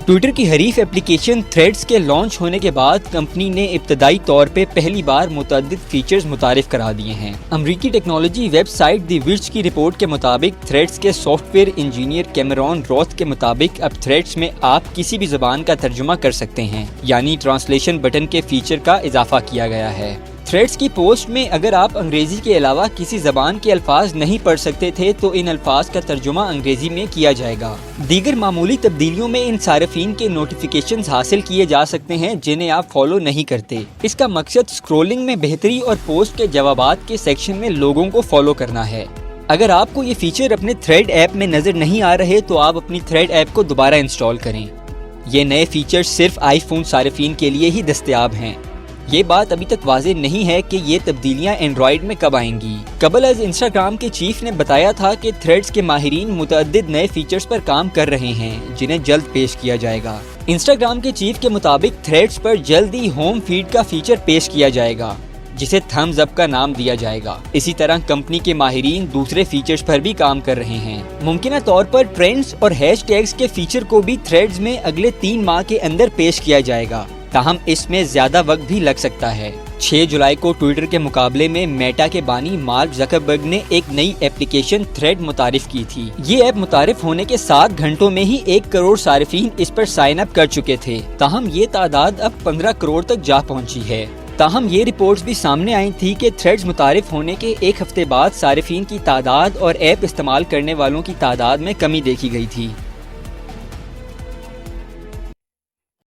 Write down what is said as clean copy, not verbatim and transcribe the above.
Twitter کی حریف application threads کے لانچ ہونے کے بعد کمپنی نے ابتدائی طور پہ پہلی بار متعدد فیچرز متعارف کرا دیے ہیں۔ امریکی technology website The Verge کی رپورٹ کے مطابق تھریڈز کے software engineer Cameron Roth کے مطابق اب تھریڈز میں آپ کسی بھی زبان کا ترجمہ کر سکتے ہیں، یعنی ٹرانسلیشن بٹن کے فیچر کا اضافہ کیا گیا ہے۔ تھریڈز کی پوسٹ میں اگر آپ انگریزی کے علاوہ کسی زبان کے الفاظ نہیں پڑھ سکتے تھے تو ان الفاظ کا ترجمہ انگریزی میں کیا جائے گا۔ دیگر معمولی تبدیلیوں میں ان صارفین کے نوٹیفیکیشنز حاصل کیے جا سکتے ہیں جنہیں آپ فالو نہیں کرتے۔ اس کا مقصد سکرولنگ میں بہتری اور پوسٹ کے جوابات کے سیکشن میں لوگوں کو فالو کرنا ہے۔ اگر آپ کو یہ فیچر اپنے تھریڈ ایپ میں نظر نہیں آ رہے تو آپ اپنی تھریڈ ایپ کو دوبارہ انسٹال کریں۔ یہ نئے فیچرز صرف آئی فون صارفین کے لیے ہی دستیاب ہیں۔ یہ بات ابھی تک واضح نہیں ہے کہ یہ تبدیلیاں اینڈرائیڈ میں کب آئیں گی۔ قبل از انسٹاگرام کے چیف نے بتایا تھا کہ تھریڈز کے ماہرین متعدد نئے فیچرز پر کام کر رہے ہیں جنہیں جلد پیش کیا جائے گا۔ انسٹاگرام کے چیف کے مطابق تھریڈز پر جلد ہی ہوم فیڈ کا فیچر پیش کیا جائے گا جسے تھمز اپ کا نام دیا جائے گا۔ اسی طرح کمپنی کے ماہرین دوسرے فیچرز پر بھی کام کر رہے ہیں۔ ممکنہ طور پر ٹرینڈز اور ہیش ٹیگز کے فیچر کو بھی تھریڈز میں اگلے 3 ماہ کے اندر پیش کیا جائے گا، تاہم اس میں زیادہ وقت بھی لگ سکتا ہے۔ 6 جولائی کو ٹویٹر کے مقابلے میں میٹا کے بانی مارک زکربرگ نے ایک نئی اپلیکیشن تھریڈ متعارف کی تھی۔ یہ ایپ متعارف ہونے کے 7 گھنٹوں میں ہی 1 کروڑ صارفین اس پر سائن اپ کر چکے تھے، تاہم یہ تعداد اب 15 کروڑ تک جا پہنچی ہے۔ تاہم یہ رپورٹس بھی سامنے آئی تھی کہ تھریڈز متعارف ہونے کے 1 ہفتے بعد صارفین کی تعداد اور ایپ استعمال کرنے والوں کی تعداد میں کمی دیکھی گئی تھی۔